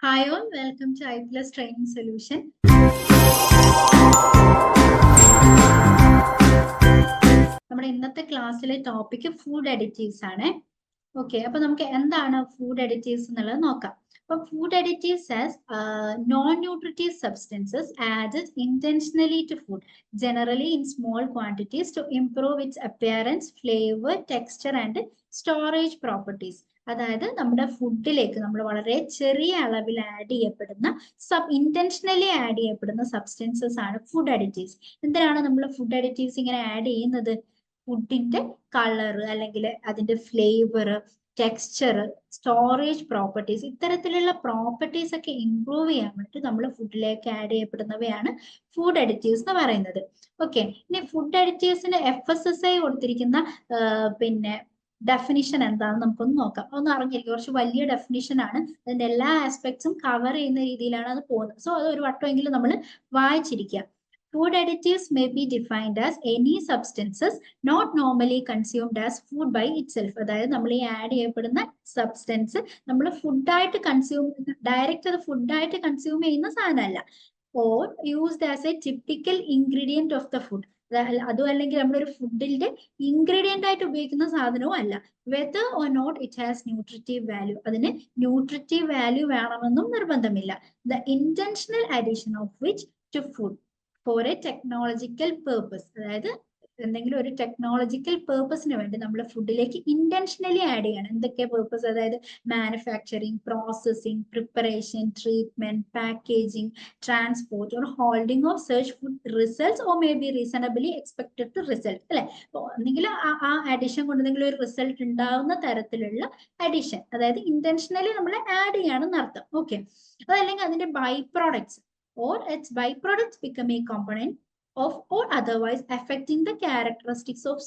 Hi all, welcome to iPlus Training Solution. നമ്മുടെ ഇന്നത്തെ ക്ലാസ്സിലെ ടോപ്പിക് ഫുഡ് അഡിറ്റീവ്സ് ആണ്. ഓക്കെ, അപ്പൊ നമുക്ക് എന്താണ് ഫുഡ് അഡിറ്റീവ്സ് എന്നുള്ളത് നോക്കാം. അപ്പൊ food additives as non nutritive substances added intentionally to food, generally in small quantities to improve its appearance, flavour, texture and storage properties. അതായത് നമ്മുടെ ഫുഡിലേക്ക് നമ്മൾ വളരെ ചെറിയ അളവിൽ ആഡ് ചെയ്യപ്പെടുന്ന ഇന്റൻഷനലി ആഡ് ചെയ്യപ്പെടുന്ന സബ്സ്റ്റൻസസ് ആണ് ഫുഡ് അഡിറ്റീവ്സ്. എന്തിനാണ് നമ്മൾ ഫുഡ് അഡിറ്റീവ്സ് ഇങ്ങനെ ആഡ് ചെയ്യുന്നത്? ഫുഡിന്റെ കളർ അല്ലെങ്കിൽ അതിന്റെ ഫ്ലേവർ, ടെക്സ്ചർ, സ്റ്റോറേജ് പ്രോപ്പർട്ടീസ്, ഇത്തരത്തിലുള്ള പ്രോപ്പർട്ടീസ് ഒക്കെ ഇംപ്രൂവ് ചെയ്യാൻ വേണ്ടി നമ്മൾ ഫുഡിലേക്ക് ആഡ് ചെയ്യപ്പെടുന്നവയാണ് ഫുഡ് അഡിറ്റീവ്സ് എന്ന് പറയുന്നത്. ഓക്കെ, ഇനി ഫുഡ് അഡിറ്റീവ്സിന് FSSAI കൊടുത്തിരിക്കുന്ന പിന്നെ ഡെഫിനിഷൻ എന്താണെന്ന് നമുക്കൊന്ന് നോക്കാം. ഒന്ന് അറിഞ്ഞിരിക്കും, കുറച്ച് വലിയ ഡെഫിനിഷൻ ആണ്, അതിന്റെ എല്ലാ ആസ്പെക്ട്സും കവർ ചെയ്യുന്ന രീതിയിലാണ് അത് പോകുന്നത്. സോ അത് ഒരു വട്ടമെങ്കിലും നമ്മൾ വായിച്ചിരിക്കുക. Food additives may be defined as any substances not normally consumed as food by itself. അതായത് നമ്മൾ ഈ ആഡ് ചെയ്യപ്പെടുന്ന സബ്സ്റ്റൻസ് നമ്മൾ ഫുഡായിട്ട് ഡയറക്റ്റ് അത് ഫുഡായിട്ട് കൺസ്യൂം ചെയ്യുന്ന സാധനമല്ല. Or used as a typical ingredient of the food. അതും അല്ലെങ്കിൽ നമ്മളൊരു ഫുഡിന്റെ ഇൻഗ്രീഡിയന്റ് ആയിട്ട് ഉപയോഗിക്കുന്ന സാധനവും അല്ല. Whether or not it has nutritive value, അതിന് ന്യൂട്രിറ്റീവ് വാല്യൂ വേണമെന്നും നിർബന്ധമില്ല. The intentional addition of which to food for a technological purpose, അതായത് എന്തെങ്കിലും ഒരു ടെക്നോളജിക്കൽ പേർപ്പസിന് വേണ്ടി നമ്മൾ ഫുഡിലേക്ക് ഇന്റൻഷനലി ആഡ് ചെയ്യണം. എന്തൊക്കെ പേർപ്പസ്? അതായത് manufacturing, processing, preparation, treatment, packaging, transport or holding of search food results or may be reasonably expected two result. അല്ലെ, ഒന്നെങ്കിൽ ആ അഡിഷൻ കൊണ്ട് എന്തെങ്കിലും ഒരു റിസൾട്ട് ഉണ്ടാവുന്ന തരത്തിലുള്ള അഡിഷൻ, അതായത് ഇന്റൻഷനലി നമ്മൾ ആഡ് ചെയ്യാണെന്ന് അർത്ഥം. ഓക്കെ, അതല്ലെങ്കിൽ അതിന്റെ by products or its byproducts become a component of or otherwise affecting the characteristics of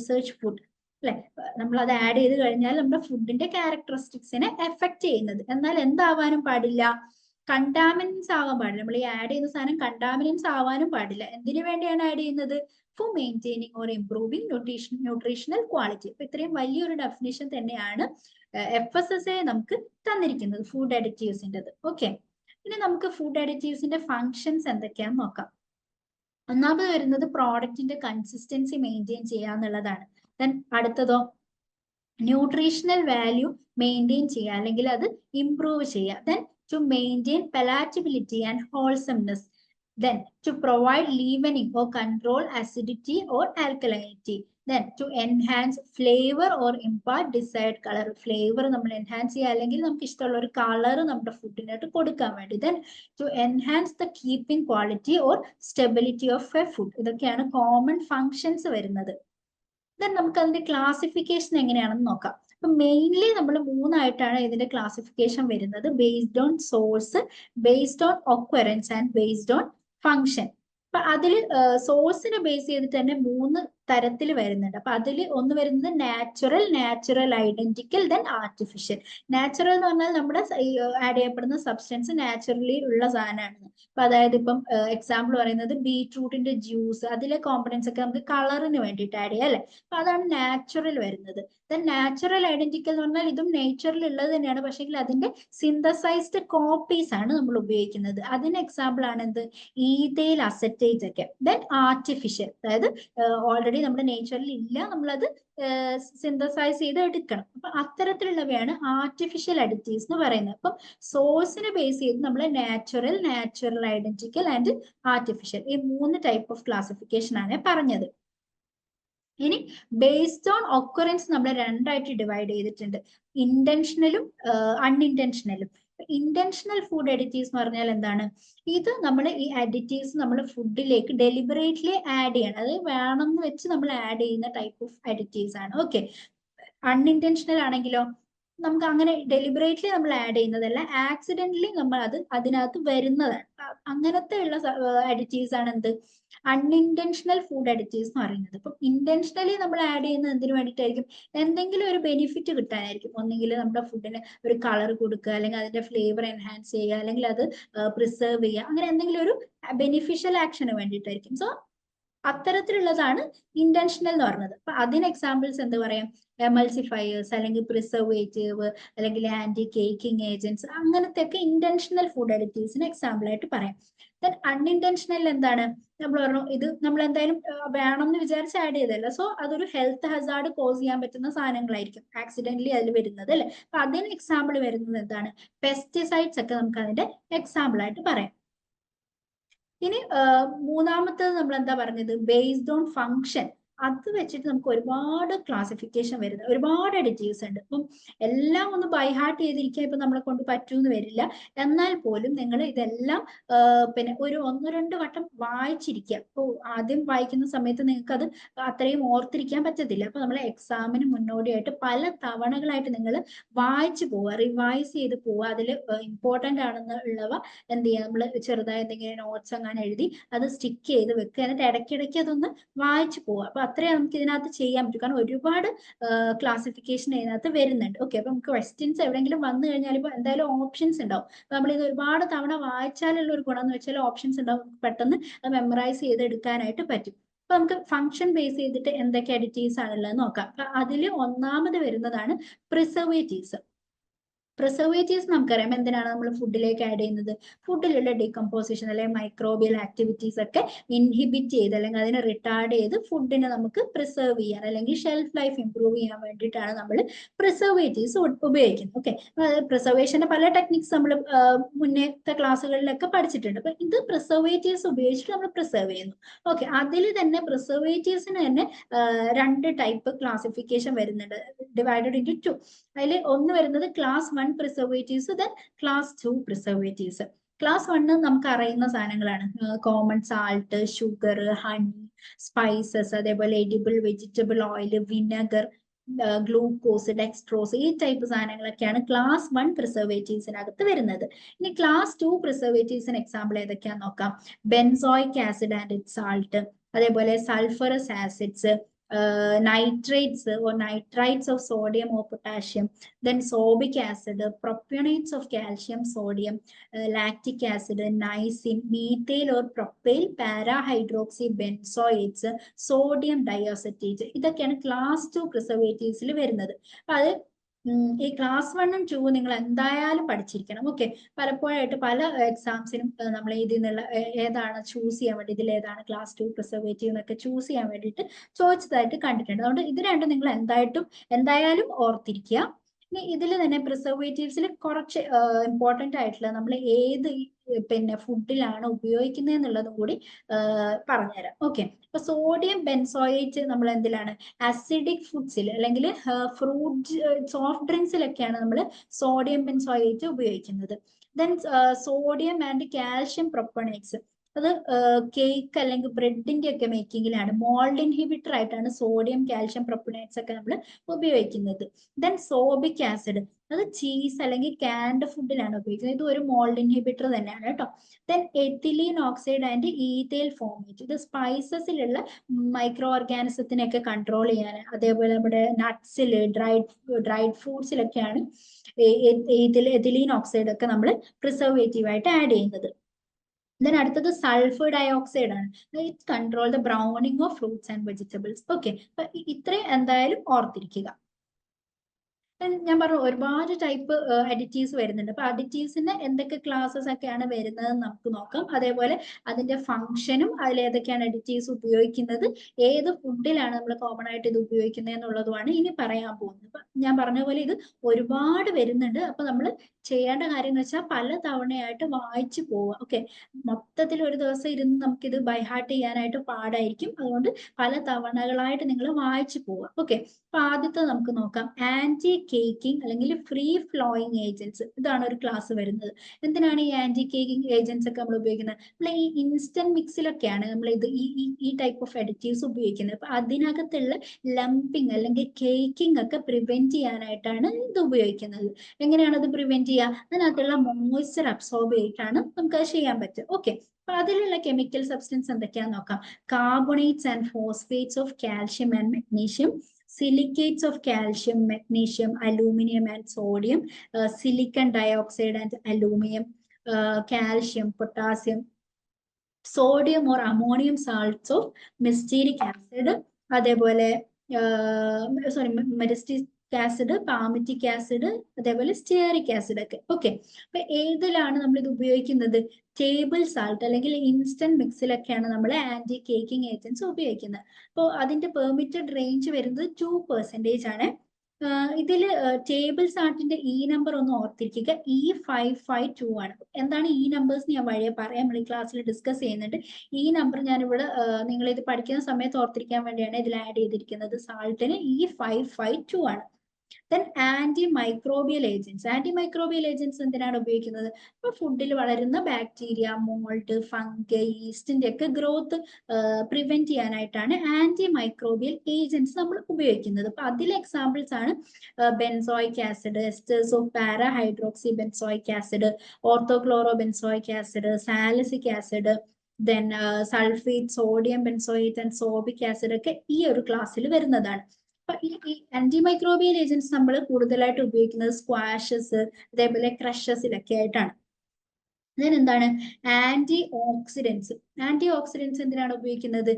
such food. അല്ലെ, നമ്മൾ അത് ആഡ് ചെയ്ത് കഴിഞ്ഞാൽ നമ്മുടെ ഫുഡിന്റെ ക്യാരക്ടറിസ്റ്റിക്സിനെ എഫക്ട് ചെയ്യുന്നത്. എന്നാൽ എന്താവാനും പാടില്ല? കണ്ടാമിനൻസ് ആവാൻ പാടില്ല. നമ്മൾ ഈ ആഡ് ചെയ്യുന്ന സാധനം കണ്ടാമിനൻസ് ആവാനും പാടില്ല. എന്തിനു വേണ്ടിയാണ് ആഡ് ചെയ്യുന്നത്? For maintaining or improving nutritional quality. അപ്പൊ ഇത്രയും വലിയൊരു ഡെഫിനേഷൻ തന്നെയാണ് FSSAI നമുക്ക് തന്നിരിക്കുന്നത് ഫുഡ് അഡിറ്റീവ്സിൻ്റെത്. ഓക്കെ, ഇനി നമുക്ക് ഫുഡ് അഡിറ്റീവ്സിന്റെ ഫങ്ഷൻസ് എന്തൊക്കെയാന്ന് നോക്കാം. ഒന്നാമത് വരുന്നത് പ്രോഡക്റ്റിന്റെ കൺസിസ്റ്റൻസി മെയിൻറ്റെയിൻ ചെയ്യുക എന്നുള്ളതാണ്. ദെൻ അടുത്തതോ ന്യൂട്രീഷണൽ വാല്യൂ മെയിൻറ്റെയിൻ ചെയ്യുക, അല്ലെങ്കിൽ അത് ഇംപ്രൂവ് ചെയ്യുക. Then to maintain palatability and wholesomeness. Then to provide leavening or control acidity or alkalinity. Then to enhance flavor or impart desired color. Flavor നമ്മൾ enhance ചെയ്യുക, അല്ലെങ്കിൽ നമുക്ക് ഇഷ്ടമുള്ള ഒരു കളർ നമ്മുടെ ഫുഡിനായിട്ട് കൊടുക്കാൻ വേണ്ടി. Then to enhance the keeping quality or stability of a food. ഇതൊക്കെയാണ് കോമൺ ഫങ്ഷൻസ് വരുന്നത്. Then നമുക്ക് അതിന്റെ ക്ലാസിഫിക്കേഷൻ എങ്ങനെയാണെന്ന് നോക്കാം. അപ്പൊ മെയിൻലി നമ്മൾ മൂന്നായിട്ടാണ് ഇതിന്റെ ക്ലാസിഫിക്കേഷൻ വരുന്നത്: based on source, based on occurrence and based on function. അപ്പൊ അതിൽ സോഴ്സിനെ ബേസ് ചെയ്തിട്ട് തന്നെ മൂന്ന് തരത്തിൽ വരുന്നുണ്ട്. അപ്പൊ അതിൽ ഒന്ന് വരുന്നത് natural identical, then artificial. Natural എന്ന് പറഞ്ഞാൽ നമ്മുടെ ആഡ് ചെയ്യപ്പെടുന്ന സബ്സ്റ്റൻസ് നാച്ചുറലി ഉള്ള സാധനമാണ്. അപ്പൊ അതായത് ഇപ്പം എക്സാമ്പിൾ പറയുന്നത് ബീട്രൂട്ടിന്റെ ജ്യൂസ്, അതിലെ കോമ്പണൻസ് ഒക്കെ നമുക്ക് കളറിന് വേണ്ടിയിട്ട് ആഡ് ചെയ്യാം, അല്ലെ? അപ്പൊ അതാണ് നാച്ചുറൽ വരുന്നത്. ദെൻ നാച്ചുറൽ ഐഡന്റിക്കൽ എന്ന് പറഞ്ഞാൽ ഇതും നേച്ചറിൽ ഉള്ളത് തന്നെയാണ്, പക്ഷേ അതിന്റെ സിന്തസൈസ്ഡ് കോപ്പീസ് ആണ് നമ്മൾ ഉപയോഗിക്കുന്നത്. അതിന് എക്സാമ്പിൾ ആണ് എന്ത്? ഈഥൈൽ അസറ്റേറ്റ് ഒക്കെ. ദെൻ ആർട്ടിഫിഷ്യൽ, അതായത് ഓൾറെഡി നമ്മുടെ നേച്ചറിൽ ഇല്ല, നമ്മളത് സിന്തസൈസ് ചെയ്ത് എടുക്കണം. അപ്പൊ അത്തരത്തിലുള്ളവയാണ് ആർട്ടിഫിഷ്യൽ അഡിറ്റീവ്സ് എന്ന് പറയുന്നത്. അപ്പം സോഴ്സിനെ ബേസ് ചെയ്ത് നമ്മൾ നാച്ചുറൽ ഐഡന്റിക്കൽ ആൻഡ് ആർട്ടിഫിഷ്യൽ, ഈ മൂന്ന് ടൈപ്പ് ഓഫ് ക്ലാസിഫിക്കേഷൻ ആണ് പറഞ്ഞത്. ഇനി ബേസ്ഡ് ഓൺ ഒക്കറൻസ് നമ്മൾ രണ്ടായിട്ട് ഡിവൈഡ് ചെയ്തിട്ടുണ്ട്: ഇന്റൻഷനലും അൺഇന്റൻഷനലും. ഇന്റൻഷണൽ ഫുഡ് അഡിറ്റീവ്സ് എന്ന് പറഞ്ഞാൽ എന്താണ്? ഇത് നമ്മൾ ഈ അഡിറ്റീവ്സ് നമ്മൾ ഫുഡിലേക്ക് ഡെലിബറേറ്റ്ലി ആഡ് ചെയ്യണം, അത് വേണം എന്ന് വെച്ച് നമ്മൾ ആഡ് ചെയ്യുന്ന ടൈപ്പ് ഓഫ് അഡിറ്റീവ്സ് ആണ്. ഓക്കെ, അൺഇന്റൻഷണൽ ആണെങ്കിലോ നമുക്ക് അങ്ങനെ ഡെലിബറേറ്റ്ലി നമ്മൾ ആഡ് ചെയ്യുന്നതല്ല, ആക്സിഡന്റലി നമ്മൾ അത് അതിനകത്ത് വരുന്നതാണ്. അങ്ങനത്തെ ഉള്ള അഡിറ്റീവ്സ് ആണ് എന്ത്? അൺഇന്റൻഷണൽ ഫുഡ് അഡിറ്റീവ്സ് എന്ന് പറയുന്നത്. അപ്പം ഇന്റൻഷനലി നമ്മൾ ആഡ് ചെയ്യുന്നത് എന്തിനു വേണ്ടിയിട്ടായിരിക്കും? എന്തെങ്കിലും ഒരു ബെനിഫിറ്റ് കിട്ടാനായിരിക്കും. ഒന്നെങ്കിൽ നമ്മുടെ ഫുഡിന് ഒരു കളർ കൊടുക്കുക, അല്ലെങ്കിൽ അതിന്റെ ഫ്ലേവർ എൻഹാൻസ് ചെയ്യുക, അല്ലെങ്കിൽ അത് പ്രിസർവ് ചെയ്യുക, അങ്ങനെ എന്തെങ്കിലും ഒരു ബെനിഫിഷ്യൽ ആക്ഷന് വേണ്ടിയിട്ടായിരിക്കും. സോ അത്തരത്തിലുള്ളതാണ് ഇന്റൻഷണൽ എന്ന് പറഞ്ഞത്. അപ്പൊ അതിന് എക്സാമ്പിൾസ് എന്ത് പറയാം? എമൾസിഫയേഴ്സ്, അല്ലെങ്കിൽ പ്രിസർവേറ്റീവ്, അല്ലെങ്കിൽ ആന്റി കേക്കിംഗ് ഏജന്റ്സ്, അങ്ങനത്തെ ഒക്കെ ഇന്റൻഷണൽ ഫുഡ് അഡിറ്റീവ്സിന് എക്സാമ്പിൾ ആയിട്ട് പറയാം. ദെൻ അൺഇന്റൻഷണൽ എന്താണ്? നമ്മൾ പറഞ്ഞു ഇത് നമ്മൾ എന്തായാലും വേണം എന്ന് വിചാരിച്ച് ആഡ് ചെയ്തല്ല, സോ അതൊരു ഹെൽത്ത് ഹസാർഡ് കോസ് ചെയ്യാൻ പറ്റുന്ന സാധനങ്ങളായിരിക്കും ആക്സിഡന്റലി അതിൽ വരുന്നത് അല്ലെ. അപ്പൊ അതിന് എക്സാമ്പിൾ വരുന്നത് എന്താണ്? പെസ്റ്റിസൈഡ്സ് ഒക്കെ നമുക്ക് അതിന്റെ എക്സാമ്പിൾ ആയിട്ട് പറയാം. ഇനി മൂന്നാമത്തത് നമ്മൾ എന്താ പറഞ്ഞത്? Based on function. അത് വെച്ചിട്ട് നമുക്ക് ഒരുപാട് ക്ലാസിഫിക്കേഷൻ വരുന്നത്, ഒരുപാട് അഡിറ്റീവ്സ് ഉണ്ട്. അപ്പം എല്ലാം ഒന്ന് ബൈ ഹാർട്ട് ചെയ്തിരിക്കാൻ ഇപ്പൊ നമ്മളെ കൊണ്ട് പറ്റൂന്ന് വരില്ല. എന്നാൽ പോലും നിങ്ങൾ ഇതെല്ലാം പിന്നെ ഒരു 1-2 വട്ടം വായിച്ചിരിക്കുക. അപ്പോൾ ആദ്യം വായിക്കുന്ന സമയത്ത് നിങ്ങൾക്ക് അത് അത്രയും ഓർത്തിരിക്കാൻ പറ്റത്തില്ല. അപ്പൊ നമ്മളെ എക്സാമിന് മുന്നോടിയായിട്ട് പല തവണകളായിട്ട് നിങ്ങൾ വായിച്ചു പോവുക, റിവൈസ് ചെയ്ത് പോവുക. അതിൽ ഇമ്പോർട്ടന്റ് ആണെന്നുള്ളവ എന്ത് ചെയ്യുക, നമ്മൾ ചെറുതായി എന്തെങ്കിലും നോട്ട്സ് അങ്ങനെ എഴുതി അത് സ്റ്റിക്ക് ചെയ്ത് വെക്കുക. എന്നിട്ട് ഇടയ്ക്കിടയ്ക്ക് അതൊന്ന് വായിച്ചു പോവുക. അപ്പൊ അത്രേ നമുക്ക് ഇതിനകത്ത് ചെയ്യാൻ പറ്റും. കാരണം ഒരുപാട് ക്ലാസിഫിക്കേഷൻ ഇതിനകത്ത് വരുന്നുണ്ട്. ഓക്കെ, അപ്പൊ നമുക്ക് ക്വസ്റ്റ്യൻസ് എവിടെയെങ്കിലും വന്നു കഴിഞ്ഞാൽ ഇപ്പൊ എന്തായാലും ഓപ്ഷൻസ് ഉണ്ടാവും. അപ്പൊ നമ്മൾ ഇത് ഒരുപാട് തവണ വായിച്ചാലുള്ള ഒരു ഗുണം എന്ന് വെച്ചാൽ ഓപ്ഷൻസ് ഉണ്ടാവും, പെട്ടെന്ന് അത് മെമ്മറൈസ് ചെയ്ത് എടുക്കാനായിട്ട് പറ്റും. അപ്പൊ നമുക്ക് ഫംഗ്ഷൻ ബേസ് ചെയ്തിട്ട് എന്തൊക്കെ അഡിറ്റീവ്സ് ആണുള്ളത് നോക്കാം. അപ്പൊ അതിൽ ഒന്നാമത് വരുന്നതാണ് പ്രിസർവേറ്റീവ്സ്. പ്രിസർവേറ്റീവ്സ് നമുക്കറിയാം എന്തിനാണ് നമ്മൾ ഫുഡിലേക്ക് ആഡ് ചെയ്യുന്നത്? ഫുഡിലുള്ള ഡീകമ്പോസിഷൻ അല്ലെങ്കിൽ മൈക്രോബിയൽ ആക്ടിവിറ്റീസ് ഒക്കെ ഇൻഹിബിറ്റ് ചെയ്ത് അല്ലെങ്കിൽ അതിനെ റിട്ടാർഡ് ചെയ്ത് ഫുഡിനെ നമുക്ക് പ്രിസർവ് ചെയ്യാൻ അല്ലെങ്കിൽ ഷെൽഫ് ലൈഫ് ഇംപ്രൂവ് ചെയ്യാൻ വേണ്ടിയിട്ടാണ് നമ്മൾ പ്രിസർവേറ്റീവ്സ് ഉപയോഗിക്കുന്നത്. ഓക്കെ, പ്രിസർവേഷന്റെ പല ടെക്നിക്സ് നമ്മൾ മുന്നേത്തെ ക്ലാസ്സുകളിലൊക്കെ പഠിച്ചിട്ടുണ്ട്. അപ്പൊ ഇത് പ്രിസർവേറ്റീവ്സ് ഉപയോഗിച്ചിട്ട് നമ്മൾ പ്രിസർവ് ചെയ്യുന്നു. ഓക്കെ, അതിൽ തന്നെ പ്രിസർവേറ്റീവ്സിന് തന്നെ 2 ടൈപ്പ് ക്ലാസിഫിക്കേഷൻ വരുന്നുണ്ട്, ഡിവൈഡഡ് ഇൻറ്റു 2. അതിൽ ഒന്ന് വരുന്നത് class 1 preservatives, then class 2 preservatives. Class 1 നമുക്ക് അറിയുന്ന സാധനങ്ങളാണ്, common salt, sugar, honey, spices, അതേപോലെ edible vegetable oil, vinegar, glucose, dextrose, ഈ ടൈപ്പ് സാധനങ്ങളൊക്കെയാണ് ക്ലാസ് 1 പ്രിസർവേറ്റീവ്സിനകത്ത് വരുന്നത്. ഇനി ക്ലാസ് 2 പ്രിസർവേറ്റീവ്സിന് എക്സാമ്പിൾ ഏതൊക്കെയാന്ന് നോക്കാം. Benzoic acid and its salt, അതേപോലെ sulphurous acids, nitrates or nitrites of sodium or potassium, then sorbic acid, propionates of calcium, sodium, lactic acid, niacin, methyl or propyl parahydroxy benzoates, sodium diacetate. ഇതൊക്കെയാണ് class 2 പ്രിസർവേറ്റീവ്സിൽ വരുന്നത്. അപ്പൊ അത് ഈ class 1 ഉം 2 നിങ്ങൾ എന്തായാലും പഠിച്ചിരിക്കണം. ഓക്കെ, പലപ്പോഴായിട്ട് പല എക്സാംസിനും നമ്മൾ ഇതിൽ നിന്നുള്ള ഏതാണ് ചൂസ് ചെയ്യാൻ വേണ്ടി, ഇതിൽ ഏതാണ് ക്ലാസ് 2 പ്രിസർവേറ്റീവ് എന്നൊക്കെ ചൂസ് ചെയ്യാൻ വേണ്ടിയിട്ട് ചോദിച്ചതായിട്ട് കണ്ടിട്ടുണ്ട്. അതുകൊണ്ട് ഇത് രണ്ടും നിങ്ങൾ എന്തായാലും ഓർത്തിരിക്കുക. ഇനി ഇതിൽ തന്നെ പ്രിസർവേറ്റീവ്സിൽ കുറച്ച് ഇമ്പോർട്ടന്റ് ആയിട്ടുള്ള നമ്മൾ ഏത് പിന്നെ ഫുഡിലാണ് ഉപയോഗിക്കുന്നത് എന്നുള്ളതും കൂടി പറഞ്ഞുതരാം. ഓക്കെ, അപ്പൊ സോഡിയം ബെൻസോയേറ്റ് നമ്മൾ എന്തിലാണ്? അസിഡിക് ഫുഡ്സിൽ അല്ലെങ്കിൽ ഫ്രൂട്ട് സോഫ്റ്റ് ഡ്രിങ്ക്സിലൊക്കെയാണ് നമ്മൾ സോഡിയം ബെൻസോയേറ്റ് ഉപയോഗിക്കുന്നത്. Then sodium and calcium propionates, അത് കേക്ക് അല്ലെങ്കിൽ ബ്രെഡിന്റെ ഒക്കെ മേക്കിങ്ങിലാണ് മോൾഡ് ഇൻഹിബിറ്റർ ആയിട്ടാണ് സോഡിയം കാൽഷ്യം പ്രൊപ്പണേറ്റ്സ് ഒക്കെ നമ്മൾ ഉപയോഗിക്കുന്നത്. ദെൻ സോബിക് ആസിഡ്, അത് ചീസ് അല്ലെങ്കിൽ കാൻഡ് ഫുഡിലാണ് ഉപയോഗിക്കുന്നത്. ഇത് ഒരു മോൾഡ് ഇൻഹിബിറ്റർ തന്നെയാണ് കേട്ടോ. Then ethylene oxide and ethyl formate, ഇത് സ്പൈസസിലുള്ള മൈക്രോ ഓർഗാനിസത്തിനെയൊക്കെ കൺട്രോൾ ചെയ്യാൻ, അതേപോലെ നമ്മുടെ നട്ട്സിൽ, ഡ്രൈഡ് ഫ്രൂട്ട്സിലൊക്കെയാണ് എത്തിലീൻ ഓക്സൈഡ് ഒക്കെ നമ്മൾ പ്രിസർവേറ്റീവ് ആയിട്ട് ആഡ് ചെയ്യുന്നത്. ദെൻ അടുത്തത് സൾഫർ ഡയോക്സൈഡ് ആണ്. It control the Browning of fruits and vegetables. Okay, അപ്പൊ ഇത്രയും എന്തായാലും ഓർത്തിരിക്കുക. ഞാൻ പറഞ്ഞു ഒരുപാട് ടൈപ്പ് അഡിറ്റീവ്സ് വരുന്നുണ്ട്. അപ്പൊ അഡിറ്റീവ്സിന്റെ എന്തൊക്കെ ക്ലാസ്സസ് ഒക്കെയാണ് വരുന്നത് നമുക്ക് നോക്കാം. അതേപോലെ അതിന്റെ ഫംഗ്ഷനും അതിൽ ഏതൊക്കെയാണ് അഡിറ്റീവ്സ് ഉപയോഗിക്കുന്നത്, ഏത് ഫുഡിലാണ് നമ്മൾ കോമൺ ആയിട്ട് ഇത് ഉപയോഗിക്കുന്നത് എന്നുള്ളതുമാണ് ഇനി പറയാൻ പോകുന്നത്. അപ്പൊ ഞാൻ പറഞ്ഞ പോലെ ഇത് ഒരുപാട് വരുന്നുണ്ട്. അപ്പൊ നമ്മൾ ചെയ്യേണ്ട കാര്യം എന്ന് വെച്ചാൽ പല തവണയായിട്ട് വായിച്ചു പോവുക. ഓക്കെ, മൊത്തത്തിൽ ഒരു ദിവസം ഇരുന്ന് നമുക്കിത് ബൈഹാർട്ട് ചെയ്യാനായിട്ട് പാടായിരിക്കും. അതുകൊണ്ട് പല തവണകളായിട്ട് നിങ്ങൾ വായിച്ചു പോവുക. ഓക്കെ, അപ്പൊ ആദ്യത്തെ നമുക്ക് നോക്കാം, ആന്റി കേക്കിംഗ് അല്ലെങ്കിൽ ഫ്രീ ഫ്ലോയിങ് ഏജന്റ്സ്. ഇതാണ് ഒരു ക്ലാസ് വരുന്നത്. എന്തിനാണ് ഈ ആന്റി കേക്കിംഗ് ഏജന്റ്സ് ഒക്കെ നമ്മൾ ഉപയോഗിക്കുന്നത്? നമ്മൾ ഈ ഇൻസ്റ്റന്റ് മിക്സിലൊക്കെയാണ് നമ്മൾ ഇത് ഈ ടൈപ്പ് ഓഫ് അഡിറ്റീവ്സ് ഉപയോഗിക്കുന്നത്. അപ്പൊ അതിനകത്തുള്ള ലംപിങ് അല്ലെങ്കിൽ കേക്കിംഗ് ഒക്കെ പ്രിവെന്റ് ചെയ്യാനായിട്ടാണ് ഇത് ഉപയോഗിക്കുന്നത്. എങ്ങനെയാണ് അത് പ്രിവെന്റ് ചെയ്യുക? അതിനകത്തുള്ള മോയ്സ്ചർ അബ്സോർബ് ചെയ്തിട്ടാണ് നമുക്ക് അത് ചെയ്യാൻ പറ്റുക. ഓക്കെ, അപ്പൊ അതിലുള്ള കെമിക്കൽ സബ്സ്റ്റൻസ് എന്തൊക്കെയാന്ന് നോക്കാം. Carbonates and phosphates of calcium and magnesium, silicates of calcium, magnesium, aluminum and sodium, silicon dioxide and aluminum, calcium, potassium, sodium or ammonium salts of myristic acid, അതേപോലെ മെരിസ്റ്റിക് ആസിഡ്, പാമിറ്റിക് ആസിഡ്, അതേപോലെ stearic acid ഒക്കെ. Okay, അപ്പൊ ഏതിലാണ് നമ്മൾ ഇത് ഉപയോഗിക്കുന്നത്? Table salt അല്ലെങ്കിൽ instant മിക്സിലൊക്കെയാണ് നമ്മൾ ആന്റി കേക്കിംഗ് ഏജൻസ് ഉപയോഗിക്കുന്നത്. അപ്പോൾ അതിന്റെ പെർമിറ്റഡ് റേഞ്ച് വരുന്നത് 2% ആണ്. ഇതിൽ ടേബിൾ സാൾട്ടിന്റെ ഈ നമ്പർ ഒന്ന് ഓർത്തിരിക്കുക, E552 ആണ്. എന്താണ് ഈ നമ്പേഴ്സ് ഞാൻ വഴിയെ പറയാം, നമ്മൾ ഈ ക്ലാസ്സിൽ ഡിസ്കസ് ചെയ്യുന്നുണ്ട്. ഈ നമ്പർ ഞാനിവിടെ നിങ്ങൾ ഇത് പഠിക്കുന്ന സമയത്ത് ഓർത്തിരിക്കാൻ വേണ്ടിയാണ് ഇതിൽ ആഡ് ചെയ്തിരിക്കുന്നത്. സാൾട്ടിന് E552 ആണ്. Then anti microbial agents. Anti microbial agents എന്തിനാണ് ഉപയോഗിക്കുന്നത്? ഇപ്പൊ ഫുഡിൽ വളരുന്ന ബാക്ടീരിയ, മോൾഡ്, ഫംഗൈ, ഈസ്റ്റിന്റെ ഒക്കെ ഗ്രോത്ത് പ്രിവെന്റ് ചെയ്യാനായിട്ടാണ് ആന്റി മൈക്രോബിയൽ ഏജൻസ് നമ്മൾ ഉപയോഗിക്കുന്നത്. അപ്പൊ അതിലെ എക്സാമ്പിൾസ് ആണ് benzoic acid, esters of para hydroxy benzoic acid, ortho chloro benzoic acid, salicylic acid, then sulphate, sodium benzoate and sorbic acid ഒക്കെ ഈ ഒരു ക്ലാസ്സിൽ വരുന്നതാണ്. അപ്പൊ ഈ ആന്റി മൈക്രോബിയൽ ഏജൻസ് നമ്മൾ കൂടുതലായിട്ട് ഉപയോഗിക്കുന്നത് സ്ക്വാഷസ്, അതേപോലെ ക്രഷസിലൊക്കെ ആയിട്ടാണ്. എന്താണ് ആന്റി ഓക്സിഡൻസ്? ആന്റി ഓക്സിഡൻസ് എന്തിനാണ് ഉപയോഗിക്കുന്നത്?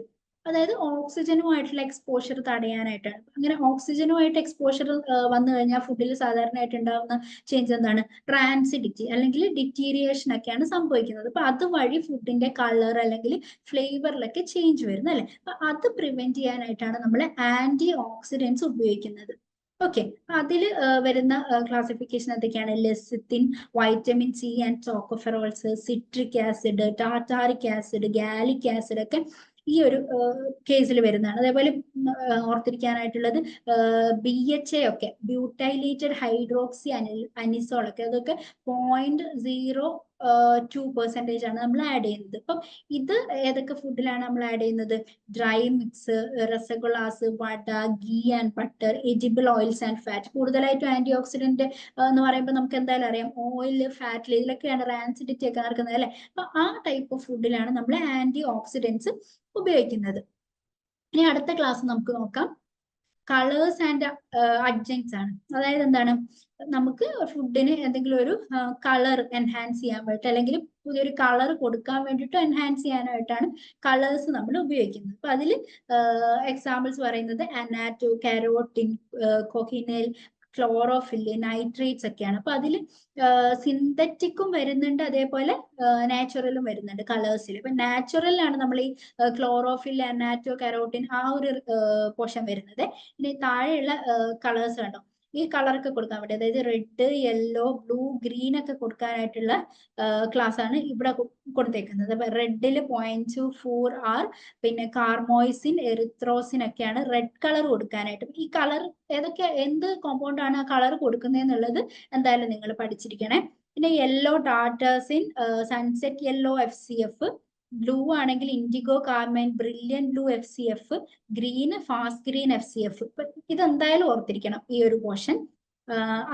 അതായത് ഓക്സിജനുമായിട്ടുള്ള എക്സ്പോഷർ തടയാനായിട്ടാണ്. അങ്ങനെ ഓക്സിജനുമായിട്ട് എക്സ്പോഷർ വന്നു കഴിഞ്ഞാൽ ഫുഡിൽ സാധാരണയായിട്ട് ഉണ്ടാകുന്ന ചേഞ്ച് എന്താണ്? ട്രാൻസിഡിറ്റി അല്ലെങ്കിൽ ഡിറ്റീരിയേഷൻ ഒക്കെയാണ് സംഭവിക്കുന്നത്. അപ്പൊ അതുവഴി ഫുഡിന്റെ കളർ അല്ലെങ്കിൽ ഫ്ലേവറിലൊക്കെ ചേഞ്ച് വരുന്നു അല്ലെ. അപ്പൊ അത് പ്രിവെന്റ് ചെയ്യാനായിട്ടാണ് നമ്മൾ ആന്റി ഓക്സിഡൻസ് ഉപയോഗിക്കുന്നത്. ഓക്കെ, അതിൽ വരുന്ന ക്ലാസിഫിക്കേഷൻ എന്തൊക്കെയാണ്? Lecithin, vitamin C and tocopherols, citric acid, tartaric acid, gallic acid ഒക്കെ ഈ ഒരു കേസിൽ വരുന്നതാണ്. അതേപോലെ ഓർത്തിരിക്കാനായിട്ടുള്ളത് BHA ഒക്കെ, ബ്യൂട്ടൈലേറ്റഡ് ഹൈഡ്രോക്സി അനിസോൾ ഒക്കെ, അതൊക്കെ 0.02% ആണ് നമ്മൾ ആഡ് ചെയ്യുന്നത്. അപ്പം ഇത് ഏതൊക്കെ ഫുഡിലാണ് നമ്മൾ ആഡ് ചെയ്യുന്നത്? Dry mix, rasgullas, vada, ghee and butter, edible oils and fat. കൂടുതലായിട്ടും ആന്റി ഓക്സിഡന്റ് എന്ന് പറയുമ്പോൾ നമുക്ക് എന്തായാലും അറിയാം, ഓയിൽ, ഫാറ്റ്, ഇതിലൊക്കെയാണ് റാൻസിഡിറ്റി ഒക്കെ നടക്കുന്നത് അല്ലെ. അപ്പൊ ആ ടൈപ്പ് ഓഫ് ഫുഡിലാണ് നമ്മൾ ആന്റി ഓക്സിഡൻസ് ഉപയോഗിക്കുന്നത്. ഇനി അടുത്ത ക്ലാസ് നമുക്ക് നോക്കാം കളേഴ്സ് ആൻഡ് അഡ്ജങ്ക്ട്സ് ആണ്. അതായത് എന്താണ്, നമുക്ക് ഫുഡിന് എന്തെങ്കിലും ഒരു കളർ എൻഹാൻസ് ചെയ്യാൻ വേണ്ടിയിട്ട് അല്ലെങ്കിൽ പുതിയൊരു കളർ കൊടുക്കാൻ വേണ്ടിയിട്ട് എൻഹാൻസ് ചെയ്യാനായിട്ടാണ് കളേഴ്സ് നമ്മൾ ഉപയോഗിക്കുന്നത്. അപ്പൊ അതിൽ എക്സാമ്പിൾസ് പറയുന്നത് അനാറ്റോ, കാരോട്ടിൻ, കൊഹിനൽ, ക്ലോറോഫില്ല്, നൈട്രേറ്റ്സ് ഒക്കെയാണ്. അപ്പൊ അതിൽ സിന്തറ്റിക്കും വരുന്നുണ്ട്, അതേപോലെ നാച്ചുറലും വരുന്നുണ്ട് കളേഴ്സിൽ. ഇപ്പൊ നാച്ചുറലിലാണ് നമ്മൾ ഈ ക്ലോറോഫിൽ, അനാറ്റോ, കരോട്ടിൻ ആ ഒരു പോർഷൻ വരുന്നത്. ഇനി താഴെയുള്ള കളേഴ്സ് കണ്ടോ, ഈ കളറൊക്കെ കൊടുക്കാൻ വേണ്ടി, അതായത് റെഡ്, യെല്ലോ, ബ്ലൂ, ഗ്രീൻ ഒക്കെ കൊടുക്കാനായിട്ടുള്ള ക്ലാസ് ആണ് ഇവിടെ കൊടുത്തേക്കുന്നത്. അപ്പൊ റെഡിൽ 0.24 R, പിന്നെ കാർമോയിസിൻ, എറിത്രോസിൻ ഒക്കെയാണ് റെഡ് കളർ കൊടുക്കാനായിട്ട്. ഈ കളർ ഏതൊക്കെ, എന്ത് കോമ്പൗണ്ട് ആണ് ആ കളർ കൊടുക്കുന്നത് എന്നുള്ളത് എന്തായാലും നിങ്ങൾ പഠിച്ചിരിക്കണേ. പിന്നെ yellow tartrazine, sunset yellow FCF, blue ആണെങ്കിൽ indigo carmine, brilliant blue FCF, green fast green FCF. ഇതെന്തായാലും ഓർത്തിരിക്കണം ഈ ഒരു പോർഷൻ.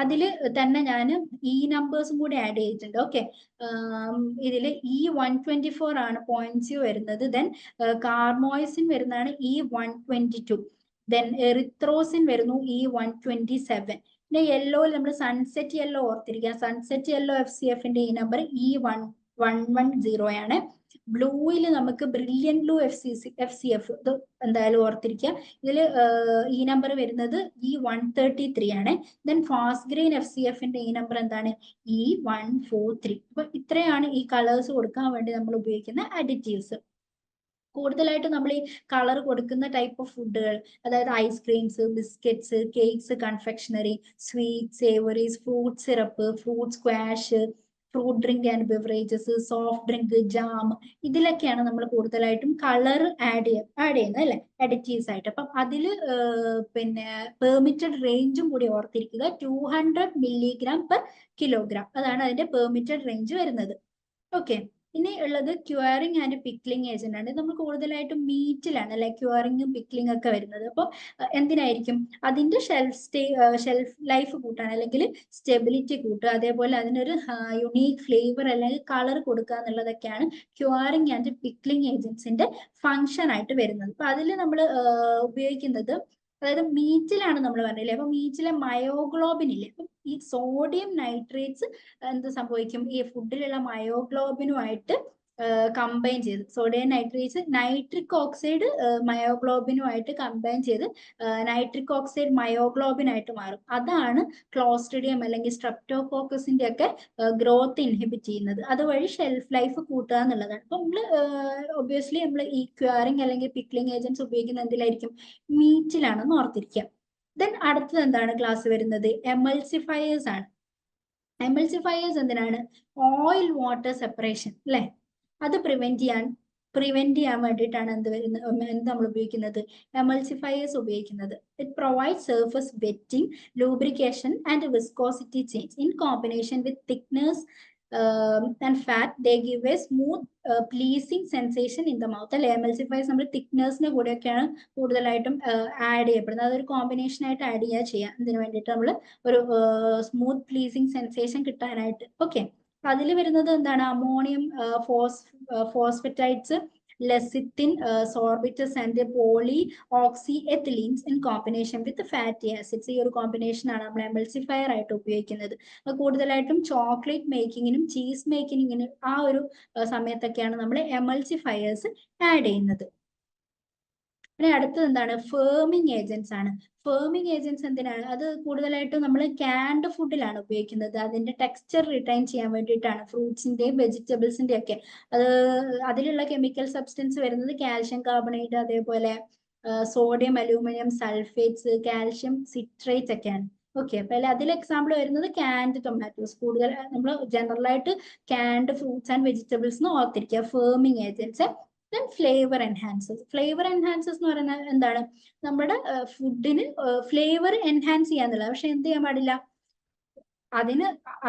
അതിൽ തന്നെ ഞാൻ ഈ നമ്പേഴ്സും കൂടി ആഡ് ചെയ്തിട്ടുണ്ട്. ഓക്കെ, ഇതിൽ E124 ആണ് 0.0 വരുന്നത്. ദെൻ കാർമോയിസിൻ വരുന്നതാണ് E122. ദെൻ എറിത്രോസിൻ വരുന്നു E127. പിന്നെ യെല്ലോയിൽ നമ്മൾ സൺസെറ്റ് യെല്ലോ ഓർത്തിരിക്കുക. സൺസെറ്റ് യെല്ലോ FCFന്റെ ഈ നമ്പർ E110 ആണ്. ബ്ലൂയിൽ നമുക്ക് ബ്രില്യൻ ബ്ലൂ FCF, ഇത് എന്തായാലും ഓർത്തിരിക്കുക. ഇതിൽ ഈ നമ്പർ വരുന്നത് E133 ആണ്. ദെൻ ഫാസ്റ്റ് ഗ്രീൻ FCFന്റെ ഈ നമ്പർ എന്താണ്? E143. അപ്പൊ ഇത്രയാണ് ഈ കളേഴ്സ് കൊടുക്കാൻ വേണ്ടി നമ്മൾ ഉപയോഗിക്കുന്ന അഡിറ്റീവ്സ്. കൂടുതലായിട്ട് നമ്മൾ ഈ കളർ കൊടുക്കുന്ന ടൈപ്പ് ഓഫ് ഫുഡുകൾ, അതായത് ice creams, biscuits, cakes, confectionery, sweet, savouries, fruit syrup, fruit squash, fruit drink and beverages, soft drink, jam, ഇതിലൊക്കെയാണ് നമ്മൾ കൂടുതലായിട്ടും കളർ ആഡ് ചെയ്യുന്നത് അല്ലെ, അഡിറ്റീവ്സ് ആയിട്ട്. അപ്പം അതിൽ പിന്നെ പെർമിറ്റഡ് റേഞ്ചും കൂടി ഓർത്തിരിക്കുക. 200 mg/kg, അതാണ് അതിന്റെ പെർമിറ്റഡ് റേഞ്ച് വരുന്നത്. ഓക്കെ, ഇനി ഉള്ളത് ക്യൂറിംഗ് ആൻഡ് പിക്ലിംഗ് ഏജന്റ് ആണ്. നമ്മൾ കൂടുതലായിട്ടും മീറ്റിലാണ് അല്ലെ ക്യൂറിംഗും പിക്ലിംഗ് ഒക്കെ വരുന്നത്. അപ്പോൾ എന്തിനായിരിക്കും? അതിന്റെ ഷെൽഫ് ലൈഫ് കൂട്ടാൻ അല്ലെങ്കിൽ സ്റ്റെബിലിറ്റി കൂട്ടുക, അതേപോലെ അതിനൊരു യുണീക് ഫ്ലേവർ അല്ലെങ്കിൽ കളർ കൊടുക്കുക എന്നുള്ളതൊക്കെയാണ് ക്യൂറിംഗ് ആൻഡ് പിക്ലിംഗ് ഏജൻസിന്റെ ഫംഗ്ഷൻ ആയിട്ട് വരുന്നത്. അപ്പൊ അതിൽ നമ്മൾ ഉപയോഗിക്കുന്നത്, അതായത് മീറ്റിലാണ് നമ്മൾ പറഞ്ഞില്ലേ. അപ്പൊ മീറ്റിലെ മയോഗ്ലോബിൻ ഇല്ലേ, അപ്പം ഈ സോഡിയം നൈട്രേറ്റ്സ് എന്ത് സംഭവിക്കും? ഈ ഫുഡിലുള്ള മയോഗ്ലോബിനുമായിട്ട് കമ്പൈൻ ചെയ്ത് സോഡിയം നൈട്രേറ്റ് നൈട്രിക് ഓക്സൈഡ് മയോഗ്ലോബിനുമായിട്ട് കമ്പൈൻ ചെയ്ത് നൈട്രിക് ഓക്സൈഡ് മയോഗ്ലോബിനായിട്ട് മാറും. അതാണ് ക്ലോസ്ട്രിഡിയം അല്ലെങ്കിൽ സ്ട്രെപ്റ്റോകോക്കസിന്റെ ഒക്കെ ഗ്രോത്ത് ഇൻഹിബിറ്റ് ചെയ്യുന്നത്. അതുവഴി ഷെൽഫ് ലൈഫ് കൂട്ടുക എന്നുള്ളതാണ്. അപ്പൊ നമ്മൾ ഒബ്വിയസ്ലി നമ്മൾ ഈ ക്യൂറിങ് അല്ലെങ്കിൽ പിക്ലിംഗ് ഏജൻസ് ഉപയോഗിക്കുന്ന എന്തിലായിരിക്കും? മീറ്റിലാണെന്ന് ഓർത്തിരിക്കുക. ദെൻ അടുത്തത് എന്താണ് ക്ലാസ് വരുന്നത്? എമൾസിഫയേഴ്സ് ആണ്. എമൾസിഫയേഴ്സ് എന്തിനാണ്? ഓയിൽ വാട്ടർ സെപ്പറേഷൻ അല്ലെ, അത് പ്രിവെന്റ് ചെയ്യാൻ വേണ്ടിയിട്ടാണ് എന്ത് നമ്മൾ ഉപയോഗിക്കുന്നത്? എമൾസിഫയേഴ്സ് ഉപയോഗിക്കുന്നത്. It provide surface wetting, lubrication and viscosity change in combination with thickness and fat. They give a smooth pleasing sensation in the mouth. അല്ലെ, എമൾസിഫയേഴ്സ് നമ്മൾ തിക്നെസ്സിന് കൂടെയൊക്കെയാണ് കൂടുതലായിട്ടും ആഡ് ചെയ്യപ്പെടുന്നത്. അതൊരു കോമ്പിനേഷൻ ആയിട്ട് ആഡ് ചെയ്യാം. ഇതിന് വേണ്ടിയിട്ട് നമ്മൾ ഒരു സ്മൂത്ത് പ്ലീസിങ് സെൻസേഷൻ കിട്ടാനായിട്ട്. ഓക്കെ, അതിൽ വരുന്നത് എന്താണ്? Ammonium phosphatides, lecithin, sorbitus and polyoxyethylenes in combination with fatty acids. ഈ ഒരു കോമ്പിനേഷൻ ആണ് നമ്മൾ എമൾസിഫയർ ആയിട്ട് ഉപയോഗിക്കുന്നത്. കൂടുതലായിട്ടും ചോക്ലേറ്റ് മേക്കിങ്ങിനും ചീസ് മേക്കിങ്ങിനും ആ ഒരു സമയത്തൊക്കെയാണ് നമ്മൾ എമൾസിഫയേഴ്സ് ആഡ് ചെയ്യുന്നത്. പിന്നെ അടുത്തത് എന്താണ്? ഫേമിംഗ് ഏജൻസ് ആണ്. ഫേമിംഗ് ഏജൻസ് എന്തിനാണ്? അത് കൂടുതലായിട്ടും നമ്മൾ ക്യാൻഡ് ഫുഡിലാണ് ഉപയോഗിക്കുന്നത്. അതിന്റെ ടെക്സ്ചർ റിട്ടൈൻ ചെയ്യാൻ വേണ്ടിയിട്ടാണ്. ഫ്രൂട്ട്സിന്റെയും വെജിറ്റബിൾസിന്റെയും ഒക്കെ അതിലുള്ള കെമിക്കൽ സബ്സ്റ്റൻസ് വരുന്നത് കാൽഷ്യം കാർബണേറ്റ്, അതേപോലെ sodium aluminium sulphates, calcium citrate ഒക്കെയാണ്. ഓക്കെ, അപ്പൊ അതിൽ എക്സാമ്പിൾ വരുന്നത് ക്യാൻഡ് ടൊമാറ്റോസ്. കൂടുതൽ നമ്മൾ ജനറൽ ആയിട്ട് ക്യാൻഡ് ഫ്രൂട്ട്സ് ആൻഡ് വെജിറ്റബിൾസ് എന്ന് ഓർത്തിരിക്കുക. Firming agents. Then flavour enhancers. Flavour enhancers എന്ന് പറയുന്നത് എന്താണ്? നമ്മുടെ ഫുഡിന് ഫ്ലേവർ എൻഹാൻസ് ചെയ്യാന്നുള്ളത്. പക്ഷെ എന്ത് ചെയ്യാൻ പാടില്ല?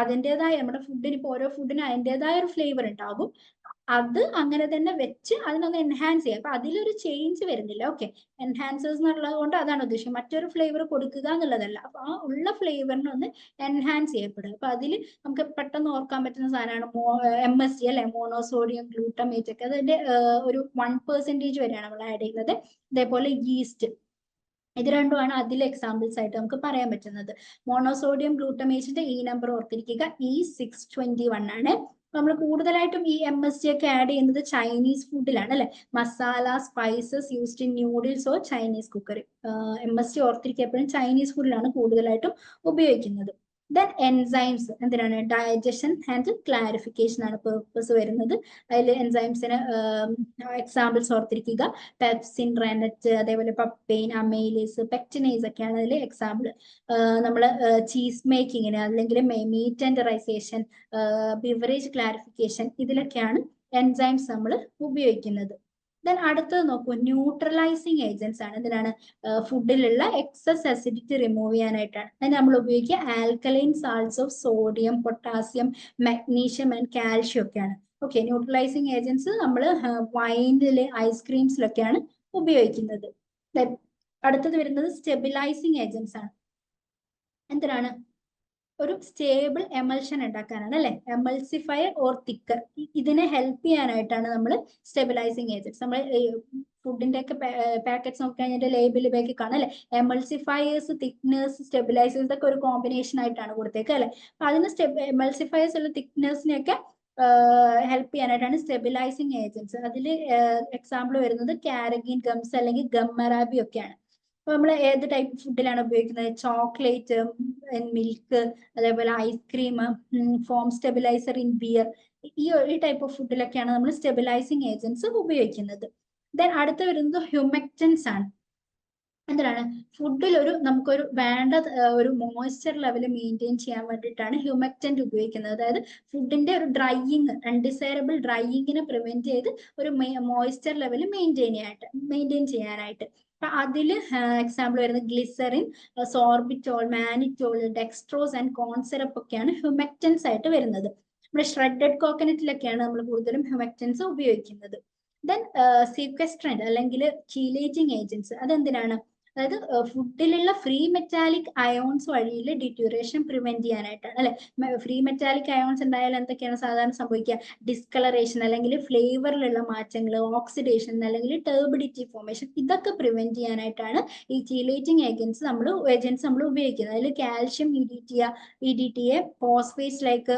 അതിൻ്റെതായ നമ്മുടെ ഫുഡിന് ഇപ്പോൾ ഓരോ ഫുഡിന് അതിൻ്റെതായ ഒരു ഫ്ലേവർ ഉണ്ടാകും. അത് അങ്ങനെ തന്നെ വെച്ച് അതിനൊന്ന് എൻഹാൻസ് ചെയ്യാം. അപ്പൊ അതിലൊരു ചേഞ്ച് വരുന്നില്ല. ഓക്കെ, എൻഹാൻസേഴ്സ് എന്നുള്ളത് കൊണ്ട് അതാണ് ഉദ്ദേശം. മറ്റൊരു ഫ്ലേവർ കൊടുക്കുക എന്നുള്ളതല്ല. അപ്പൊ ആ ഉള്ള ഫ്ലേവറിനൊന്ന് എൻഹാൻസ് ചെയ്യപ്പെടുക. അപ്പൊ അതിൽ നമുക്ക് പെട്ടെന്ന് ഓർക്കാൻ പറ്റുന്ന സാധനമാണ് MSG അല്ലെ, മോണോസോഡിയം ഗ്ലൂട്ടമേറ്റ് ഒക്കെ. അതിന്റെ ഒരു 1% വരെയാണ് നമ്മൾ ആഡ് ചെയ്യുന്നത്. അതേപോലെ ഈസ്റ്റ്. ഇത് രണ്ടുമാണ് അതിൽ എക്സാമ്പിൾസ് ആയിട്ട് നമുക്ക് പറയാൻ പറ്റുന്നത്. മോണോസോഡിയം ഗ്ലൂട്ടമേറ്റിന്റെ ഈ നമ്പർ ഓർത്തിരിക്കുക, E621 ആണ്. നമ്മൾ കൂടുതലായിട്ടും ഈ MSG ഒക്കെ ആഡ് ചെയ്യുന്നത് ചൈനീസ് ഫുഡിലാണ് അല്ലെ. Masala, spices used in noodles or Chinese cookery. MSG ഓർത്തിരിക്കുക എപ്പോഴും ചൈനീസ് ഫുഡിലാണ് കൂടുതലായിട്ടും ഉപയോഗിക്കുന്നത്. ദെൻ എൻസൈംസ് എന്തിനാണ്? ഡൈജഷൻ ആൻഡ് ക്ലാരിഫിക്കേഷൻ ആണ് പേർപ്പസ് വരുന്നത്. അതിൽ എൻസൈംസിന് എക്സാമ്പിൾസ് ഓർത്തിരിക്കുക. പെപ്സിൻ, റെനറ്റ്, അതേപോലെ പപ്പെയിൻ, അമൈലേസ്, പെക്റ്റിനേസ് ഒക്കെയാണ് അതിൽ എക്സാമ്പിൾ. നമ്മൾ ചീസ് മേക്കിങ്ങിന് അല്ലെങ്കിൽ meet tenderisation, beverage clarification, ഇതിലൊക്കെയാണ് enzymes നമ്മൾ ഉപയോഗിക്കുന്നത്. ദെൻ അടുത്തത് നോക്കൂ, ന്യൂട്രലൈസിങ് ഏജൻസ് ആണ്. ഇതിനാണ് ഫുഡിലുള്ള എക്സസ് അസിഡിറ്റി റിമൂവ് ചെയ്യാനായിട്ടാണ്. അതിന് നമ്മൾ ഉപയോഗിക്കുക alkaline salts of sodium, potassium, magnesium and calcium ഒക്കെയാണ്. ഓക്കെ, ന്യൂട്രലൈസിങ് ഏജൻസ് നമ്മൾ വൈനില്, ഐസ്ക്രീംസിലൊക്കെയാണ് ഉപയോഗിക്കുന്നത്. അടുത്തത് വരുന്നത് സ്റ്റെബിലൈസിങ് ഏജൻസ് ആണ്. എന്തിനാണ്? ഒരു സ്റ്റേബിൾ എമൽഷൻ ഉണ്ടാക്കാനാണ് അല്ലെ. എമൾസിഫയർ ഓർ തിക്കർ, ഇതിനെ ഹെൽപ്പ് ചെയ്യാനായിട്ടാണ് നമ്മൾ സ്റ്റെബിലൈസിങ് ഏജൻസ്. നമ്മൾ ഫുഡിന്റെ ഒക്കെ പാക്കറ്റ്സ് നോക്കി കഴിഞ്ഞിട്ട് ലേബിൾ ബാക്കി കാണാം അല്ലെ. എമൾസിഫയേഴ്സ്, തിക്നേഴ്സ്, സ്റ്റെബിലൈസേഴ്സ് ഒക്കെ ഒരു കോമ്പിനേഷൻ ആയിട്ടാണ് കൊടുത്തേക്ക് അല്ലെ. അപ്പൊ അതിന് എമൾസിഫയേഴ്സ് ഉള്ള തിക്നെസ്സിനെയൊക്കെ ഹെൽപ്പ് ചെയ്യാനായിട്ടാണ് സ്റ്റെബിലൈസിങ് ഏജൻസ്. അതിൽ എക്സാമ്പിൾ വരുന്നത് കാരഗീൻ ഗംസ് അല്ലെങ്കിൽ ഗമ്മറാബി ഒക്കെയാണ്. അപ്പൊ നമ്മൾ ഏത് ടൈപ്പ് ഫുഡിലാണ് ഉപയോഗിക്കുന്നത്? ചോക്ലേറ്റ്, മിൽക്ക്, അതേപോലെ ice cream, foam stabiliser in beer, ഈ ടൈപ്പ് ഓഫ് ഫുഡിലൊക്കെയാണ് നമ്മൾ സ്റ്റെബിലൈസിങ് ഏജൻസ് ഉപയോഗിക്കുന്നത്. ദെൻ അടുത്ത് വരുന്നത് ഹ്യൂമെക്റ്റൻസ് ആണ്. എന്തിനാണ്? ഫുഡിൽ നമുക്കൊരു വേണ്ട ഒരു മോയ്സ്ചർ ലെവൽ മെയിൻറ്റെയിൻ ചെയ്യാൻ വേണ്ടിയിട്ടാണ് ഹ്യൂമെക്റ്റന്റ് ഉപയോഗിക്കുന്നത്. അതായത് ഫുഡിന്റെ ഒരു ഡ്രൈയിങ്, അൺഡിസൈറബിൾ ഡ്രൈയിങ്ങിനെ പ്രിവെന്റ് ചെയ്ത് ഒരു മോയ്സ്ചർ ലെവൽ മെയിൻറ്റെയിൻ ചെയ്യാനായിട്ട്. അപ്പൊ അതില് എക്സാമ്പിൾ വരുന്നത് glycerin, sorbitol, mannitol, dextrose and corn syrup ഒക്കെയാണ് ഹ്യൂമെക്റ്റൻസ് ആയിട്ട് വരുന്നത്. നമ്മുടെ ഷ്രെഡഡ് കോക്കനറ്റിലൊക്കെയാണ് നമ്മൾ കൂടുതലും ഹ്യൂമെക്റ്റൻസ് ഉപയോഗിക്കുന്നത്. ദെൻ സീക്വസ്ട്രന്റ് അല്ലെങ്കിൽ ചീലേറ്റിംഗ് ഏജൻസ്, അതെന്തിനാണ്? അതായത് ഫുഡിലുള്ള ഫ്രീ മെറ്റാലിക് അയോൺസ് വഴിയിൽ ഡിറ്റ്യൂറേഷൻ പ്രിവെന്റ് ചെയ്യാനായിട്ടാണ് അല്ലെ. ഫ്രീ മെറ്റാലിക് അയോൺസ് ഉണ്ടായാൽ എന്തൊക്കെയാണ് സാധാരണ സംഭവിക്കുക? ഡിസ്കളറേഷൻ അല്ലെങ്കിൽ ഫ്ലേവറിലുള്ള മാറ്റങ്ങൾ, ഓക്സിഡേഷൻ അല്ലെങ്കിൽ ടർബിഡിറ്റി ഫോർമേഷൻ, ഇതൊക്കെ പ്രിവെന്റ് ചെയ്യാനായിട്ടാണ് ഈ ചീലേറ്റിംഗ് ഏജൻസ് നമ്മൾ ഉപയോഗിക്കുന്നത്. അതിൽ calcium EDTA, phosphates like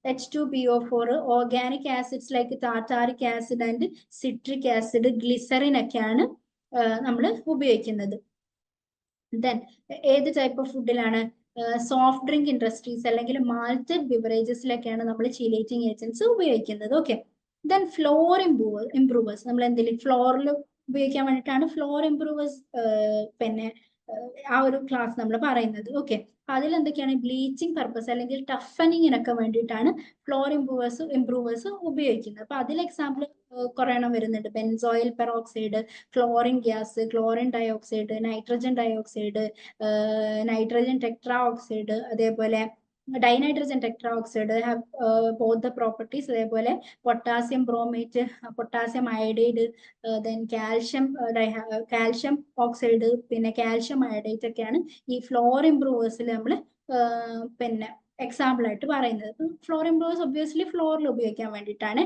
H2PO4, organic acids like tartaric acid and citric acid, glycerine ഒക്കെയാണ് നമ്മൾ ഉപയോഗിക്കുന്നത്. ദെൻ ഏത് ടൈപ്പ് ഓഫ് ഫുഡിലാണ്? സോഫ്റ്റ് ഡ്രിങ്ക് ഇൻഡസ്ട്രീസ് അല്ലെങ്കിൽ മാൾട്ടഡ് ബിവറേജസിലൊക്കെയാണ് നമ്മൾ ചീലേറ്റിംഗ് ഏജൻസ് ഉപയോഗിക്കുന്നത്. ഓക്കെ. ദെൻ ഫ്ലോർ ഇംപ്രൂവേഴ്സ് നമ്മൾ എന്തെങ്കിലും ഫ്ലോറിൽ ഉപയോഗിക്കാൻ വേണ്ടിയിട്ടാണ് ഫ്ലോർ ഇംപ്രൂവേഴ്സ് പിന്നെ ആ ഒരു ക്ലാസ് നമ്മൾ പറയുന്നത്. ഓക്കെ. അതിൽ എന്തൊക്കെയാണ്? ബ്ലീച്ചിങ് പർപ്പസ് അല്ലെങ്കിൽ ടഫനിങ്ങിനൊക്കെ വേണ്ടിയിട്ടാണ് ഫ്ലോർ ഇംപ്രൂവേഴ്സ് ഉപയോഗിക്കുന്നത്. അപ്പൊ അതിൽ എക്സാമ്പിൾ കുറെ എണ്ണം വരുന്നുണ്ട്. Benzoyl peroxide, chlorine gas, chlorine dioxide, nitrogen dioxide, nitrogen tetra oxide, അതേപോലെ dinitrogen tetra oxide have both the properties. അതേപോലെ potassium bromate, potassium iodide, then calcium oxide, പിന്നെ കാൽഷ്യം അയഡൈറ്റ് ഒക്കെയാണ് ഈ ഫ്ലോർ ഇംപ്രൂവേഴ്സിൽ നമ്മൾ പിന്നെ എക്സാമ്പിൾ ആയിട്ട് പറയുന്നത്. ഫ്ലോർ ഇംപ്രൂവേഴ്സ് ഒബ്വിയസ്ലി ഫ്ലോറിൽ ഉപയോഗിക്കാൻ വേണ്ടിയിട്ടാണ്.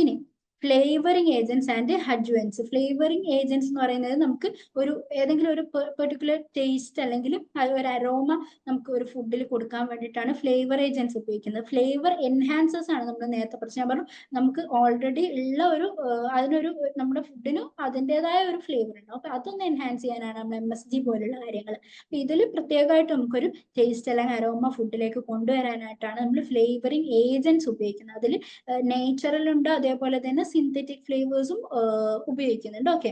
ഇനി flavouring agents and adjuvants. Flavouring agents എന്ന് പറയുന്നത് നമുക്ക് ഒരു ഏതെങ്കിലും ഒരു പെർട്ടിക്കുലർ ടേസ്റ്റ് അല്ലെങ്കിൽ ഒരു അരോമ നമുക്ക് ഒരു ഫുഡിൽ കൊടുക്കാൻ വേണ്ടിയിട്ടാണ് ഫ്ലേവർ ഏജൻസ് ഉപയോഗിക്കുന്നത്. ഫ്ലേവർ എൻഹാൻസേഴ്സ് ആണ് നമ്മൾ നേരത്തെ പറഞ്ഞ ഞാൻ പറഞ്ഞു. നമുക്ക് ഓൾറെഡി ഉള്ള ഒരു അതിനൊരു നമ്മുടെ ഫുഡിനും അതിൻ്റെതായ ഒരു ഫ്ലേവർ ഉണ്ടാവും. അപ്പൊ അതൊന്ന് എൻഹാൻസ് ചെയ്യാനാണ് നമ്മൾ MSG പോലുള്ള കാര്യങ്ങൾ. അപ്പൊ ഇതിൽ പ്രത്യേകമായിട്ട് നമുക്കൊരു ടേസ്റ്റ് അല്ലെങ്കിൽ അരോമ ഫുഡിലേക്ക് കൊണ്ടുവരാനായിട്ടാണ് നമ്മൾ ഫ്ലേവറിങ് ഏജൻസ് ഉപയോഗിക്കുന്നത്. അതിൽ നേച്ചുറൽ ഉണ്ട്, അതേപോലെ തന്നെ സിന്തറ്റിക് ഫ്ലേവേഴ്സും ഉപയോഗിക്കുന്നുണ്ട്. Okay.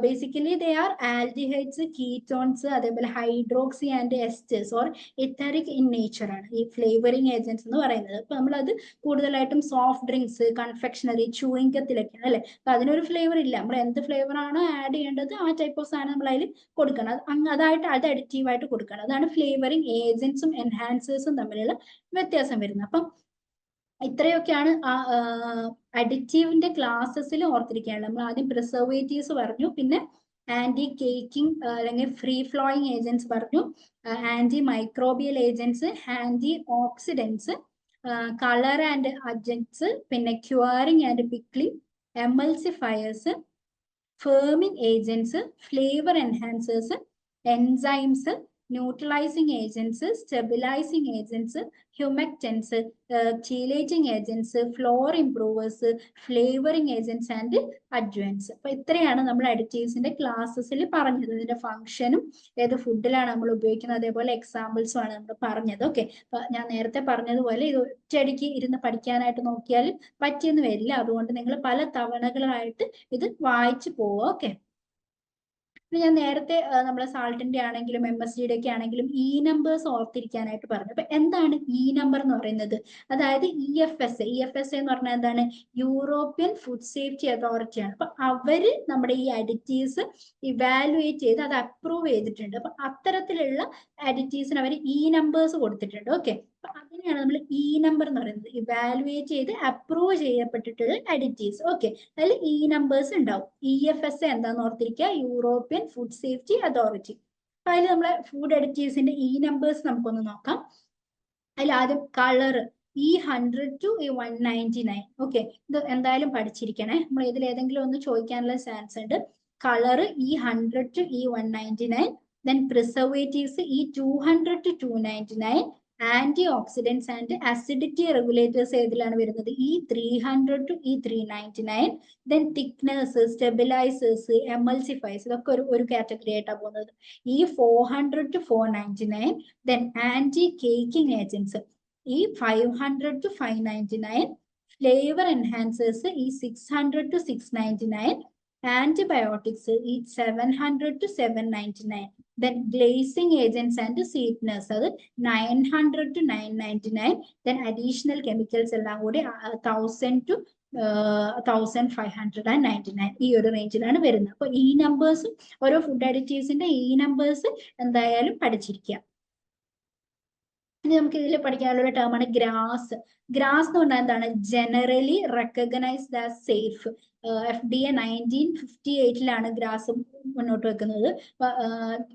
Basically they are aldehydes, ketones, അതേപോലെ hydroxy and esters or etheric in nature ആണ് ഈ ഫ്ലേവറിങ് ഏജൻസ് എന്ന് പറയുന്നത്. അപ്പൊ നമ്മളത് കൂടുതലായിട്ടും സോഫ്റ്റ് ഡ്രിങ്ക്സ്, കൺഫെക്ഷണറി, ചൂയിങ്കത്തിലൊക്കെയാണ് അല്ലെ. അപ്പൊ അതിനൊരു ഫ്ലേവർ ഇല്ല. നമ്മൾ എന്ത് ഫ്ലേവർ ആണോ ആഡ് ചെയ്യേണ്ടത് ആ ടൈപ്പ് ഓഫ് സാധനം നമ്മൾ അതിൽ കൊടുക്കണം. അത് അഡിറ്റീവായിട്ട് കൊടുക്കണം. അതാണ് ഫ്ലേവറിങ് ഏജൻസും എൻഹാൻസേഴ്സും തമ്മിലുള്ള വ്യത്യാസം വരുന്നത്. അപ്പം ഇത്രയൊക്കെയാണ് ആ അഡിറ്റീവിന്റെ ക്ലാസ്സസിൽ ഓർത്തിരിക്കാനുള്ളത്. നമ്മൾ ആദ്യം പ്രിസർവേറ്റീവ്സ് പറഞ്ഞു, പിന്നെ ആന്റി കേക്കിംഗ് അല്ലെങ്കിൽ ഫ്രീ ഫ്ലോയിങ് ഏജൻസ് പറഞ്ഞു, anti microbial agents, anti oxidants, colour and adjuncts, പിന്നെ curing and pickling, emulsifiers, firming agents, flavour enhancers, enzymes, neutralising agents, stabilising agents, humectants, chelating agents, flour improvers, flavouring agents and adjuvants. അപ്പൊ ഇത്രയാണ് നമ്മൾ അഡിറ്റീവ്സിന്റെ ക്ലാസ്സസിൽ പറഞ്ഞത്. ഇതിന്റെ ഫംഗ്ഷനും ഏത് ഫുഡിലാണ് നമ്മൾ ഉപയോഗിക്കുന്നത്, അതേപോലെ എക്സാമ്പിൾസും ആണ് നമ്മൾ പറഞ്ഞത്. ഓക്കെ. അപ്പൊ ഞാൻ നേരത്തെ പറഞ്ഞതുപോലെ ഇത് ഒറ്റയടിക്ക് ഇരുന്ന് പഠിക്കാനായിട്ട് നോക്കിയാൽ പറ്റിയെന്ന് വരില്ല. അതുകൊണ്ട് നിങ്ങൾ പല തവണകളായിട്ട് ഇത് വായിച്ചു പോവുക. ഓക്കെ. ഞാൻ നേരത്തെ നമ്മുടെ സാൾട്ടിന്റെ ആണെങ്കിലും MSGയുടെ ഒക്കെ ആണെങ്കിലും നമ്പേഴ്സ് ഓർത്തിരിക്കാനായിട്ട് പറഞ്ഞു. അപ്പൊ എന്താണ് നമ്പർ എന്ന് പറയുന്നത്? അതായത് EFSA എന്ന് പറഞ്ഞാൽ എന്താണ്? യൂറോപ്യൻ ഫുഡ് സേഫ്റ്റി അതോറിറ്റി ആണ്. അപ്പൊ അവര് നമ്മുടെ ഈ അഡിറ്റീവ്സ് ഇവാലുവേറ്റ് ചെയ്ത് അത് അപ്രൂവ് ചെയ്തിട്ടുണ്ട്. അപ്പൊ അത്തരത്തിലുള്ള അഡിറ്റീവ്സിന് അവർ നമ്പേഴ്സ് കൊടുത്തിട്ടുണ്ട്. ഓക്കെ. അപ്പൊ അതിനെയാണ് നമ്മൾ നമ്പർ എന്ന് പറയുന്നത്. ഇവാലുവേറ്റ് ചെയ്ത് അപ്രൂവ് ചെയ്യപ്പെട്ടിട്ടുള്ള അഡിറ്റീവ്സ്. ഓക്കെ. അതിൽ നമ്പേഴ്സ് ഉണ്ടാവും. EFSA എന്താന്ന് ഓർത്തിരിക്കുക? European food safety authority. അപ്പൊ അതിൽ നമ്മളെ ഫുഡ് അഡിറ്റീവ്സിന്റെ നമ്പേഴ്സ് നമുക്കൊന്ന് നോക്കാം. അതിൽ ആദ്യം colour E100 to E199. Okay. ഇത് എന്തായാലും പഠിച്ചിരിക്കണേ. നമ്മൾ ഇതിൽ ഏതെങ്കിലും ഒന്ന് ചോദിക്കാനുള്ള ചാൻസ് ഉണ്ട്. Colour E100 to E199. Then preservatives E200 to 299. Anti oxidants and acidity regulators ഏതിലാണ് വരുന്നത്? E300 to E399. Then thickeners, stabilisers, emulsifiers, ഇതൊക്കെ ഒരു കാറ്റഗറി ആയിട്ടാണ് പോകുന്നത്. E400 to 499. Then anti caking agents E500 to 599. Flavour enhancers E600 to 699. Antibiotics E700 to 799. Then glazing agents and sweeteners അത് 900 to 999. Then additional chemicals എല്ലാം കൂടി 1000 to 1599 ഈ ഒരു റേഞ്ചിലാണ് വരുന്നത്. അപ്പൊ നമ്പേഴ്സും ഓരോ ഫുഡ് അഡിറ്റീവ്സിന്റെ നമ്പേഴ്സ് എന്തായാലും പഠിച്ചിരിക്കുക. ഇനി നമുക്ക് ഇതിൽ പഠിക്കാനുള്ള ടേമാണ് ഗ്രാസ്. ഗ്രാസ് എന്ന് പറഞ്ഞാൽ എന്താണ്? Generally recognised as safe. FDA 1958 grass മുന്നോട്ട് വെക്കുന്നത്.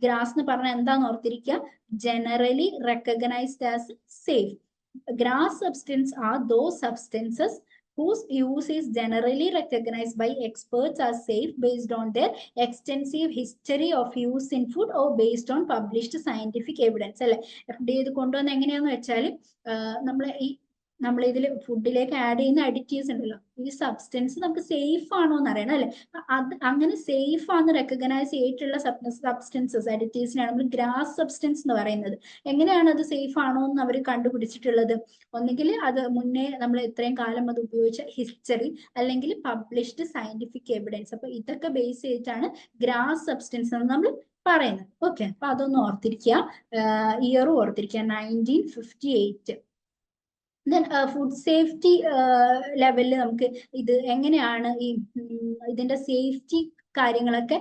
ഗ്രാസ് എന്ന് പറഞ്ഞാൽ എന്താന്ന് ഓർത്തിരിക്കുക? Generally recognised as safe. Grass substance are those substances whose use is generally recognized by experts as safe based on their extensive history of use in food or based on published scientific evidence. അല്ലെ, FDA ഇത് കൊണ്ടുവന്ന് എങ്ങനെയാന്ന് വെച്ചാൽ നമ്മൾ ഈ നമ്മൾ ഇതിൽ ഫുഡിലേക്ക് add ചെയ്യുന്ന അഡിറ്റീവ്സ് ഉണ്ടല്ലോ, ഈ സബ്സ്റ്റൻസ് നമുക്ക് സേഫ് ആണോ എന്ന് അറിയണം അല്ലെ. അത് അങ്ങനെ സേഫ് ആണെന്ന് റെക്കഗ്നൈസ് ചെയ്തിട്ടുള്ള സബ്സ്റ്റൻസസ് അഡിറ്റീവ്സിനാണ് നമ്മൾ ഗ്രാസ് സബ്സ്റ്റൻസ് എന്ന് പറയുന്നത്. എങ്ങനെയാണ് അത് സേഫ് ആണോ എന്ന് അവർ കണ്ടുപിടിച്ചിട്ടുള്ളത്? ഒന്നുകിൽ അത് മുന്നേ നമ്മൾ ഇത്രയും കാലം അത് ഉപയോഗിച്ച ഹിസ്റ്ററി, അല്ലെങ്കിൽ പബ്ലിഷ്ഡ് സയന്റിഫിക് എവിഡൻസ്. അപ്പൊ ഇതൊക്കെ ബേസ് ചെയ്തിട്ടാണ് ഗ്രാസ് സബ്സ്റ്റൻസ് എന്ന് നമ്മൾ പറയുന്നത്. ഓക്കെ, അപ്പൊ അതൊന്ന് ഓർത്തിരിക്കുക, ഇയറും ഓർത്തിരിക്കുക, 1958. ദെൻ ഫുഡ് സേഫ്റ്റി ലെവലിൽ നമുക്ക് ഇത് എങ്ങനെയാണ് ഈ ഇതിന്റെ സേഫ്റ്റി കാര്യങ്ങളൊക്കെ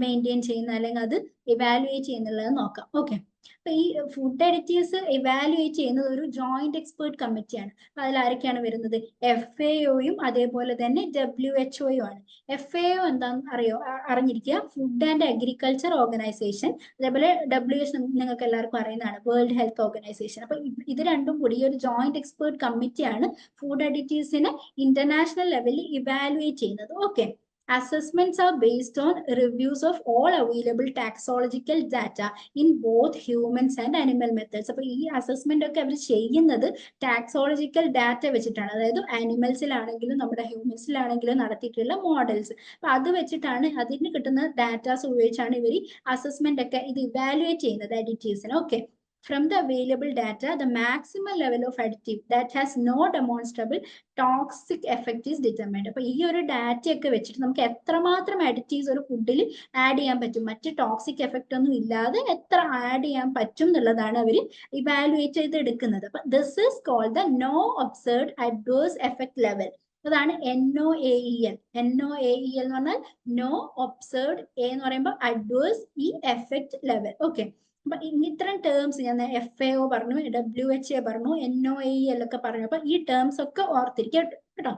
മെയിൻറ്റെയിൻ ചെയ്യുന്ന, അല്ലെങ്കിൽ അത് ഇവാലുവേറ്റ് ചെയ്യുന്നുള്ളത് നോക്കാം. ഓക്കെ, അപ്പൊ ഈ ഫുഡ് അഡിറ്റീവ്സ് ഇവാലുവേറ്റ് ചെയ്യുന്നത് ഒരു ജോയിന്റ് എക്സ്പേർട്ട് കമ്മിറ്റിയാണ്. അതിൽ ആരൊക്കെയാണ് വരുന്നത്? FAOയും അതേപോലെ തന്നെ WHO ആണ്. FAO എന്താണെന്ന് അറിഞ്ഞിരിക്കുക, ഫുഡ് ആൻഡ് അഗ്രികൾച്ചർ ഓർഗനൈസേഷൻ. അതേപോലെ WHO നിങ്ങൾക്ക് എല്ലാവർക്കും അറിയുന്നതാണ്, വേൾഡ് ഹെൽത്ത് ഓർഗനൈസേഷൻ. അപ്പൊ ഇത് രണ്ടും കൂടി ഈ ഒരു ജോയിന്റ് എക്സ്പേർട്ട് കമ്മിറ്റിയാണ് ഫുഡ് അഡിറ്റീവ്സിനെ ഇന്റർനാഷണൽ ലെവലിൽ ഇവാലുവേറ്റ് ചെയ്യുന്നത്. Okay, assessments are based on reviews of all available taxonomical data in both humans and animal methods. അപ്പൊ ഈ അസസ്മെന്റ് ഒക്കെ അവർ ചെയ്യുന്നത് ടാക്സോളജിക്കൽ ഡാറ്റ വെച്ചിട്ടാണ്, അതായത് ആനിമൽസിലാണെങ്കിലും നമ്മുടെ ഹ്യൂമൻസിലാണെങ്കിലും നടത്തിയിട്ടുള്ള മോഡൽസ്. അപ്പൊ അത് വെച്ചിട്ടാണ്, അതിന് കിട്ടുന്ന ഡാറ്റാസ് ഉപയോഗിച്ചാണ് ഇവർ അസസ്മെന്റ് ഒക്കെ ഇത് ഇവാലുവേറ്റ് ചെയ്യുന്നത് അഡിറ്റീവ്സിന്. Okay, from the available data, the maximum level of additive that has no demonstrable toxic effect is determined. അപ്പൊ ഈ ഒരു ഡാറ്റ ഒക്കെ വെച്ചിട്ട് നമുക്ക് എത്രമാത്രം അഡിറ്റീവ്സ് ഒരു ഫുഡിൽ ആഡ് ചെയ്യാൻ പറ്റും, മറ്റ് ടോക്സിക് എഫക്റ്റ് ഒന്നും ഇല്ലാതെ എത്ര ആഡ് ചെയ്യാൻ പറ്റും എന്നുള്ളതാണ് അവർ ഇവാലുവേറ്റ് ചെയ്ത് എടുക്കുന്നത്. അപ്പൊ this is called the no observed adverse effect level. അതാണ് NOAEL. NOAEL എന്ന് പറഞ്ഞാൽ നോ ഒബ്സർവ്ഡ്, എ എന്ന് പറയുമ്പോൾ അഡ്വേഴ്സ്, ഈ എഫക്ട് ലെവൽ. ഓക്കെ, അപ്പൊ ഇത്തരം ടേംസ് ഞാൻ FAO പറഞ്ഞു, WHO പറഞ്ഞു, NOAEL ഒക്കെ പറഞ്ഞു. അപ്പൊ ഈ ടേംസ് ഒക്കെ ഓർത്തിരിക്കുക കേട്ടോ.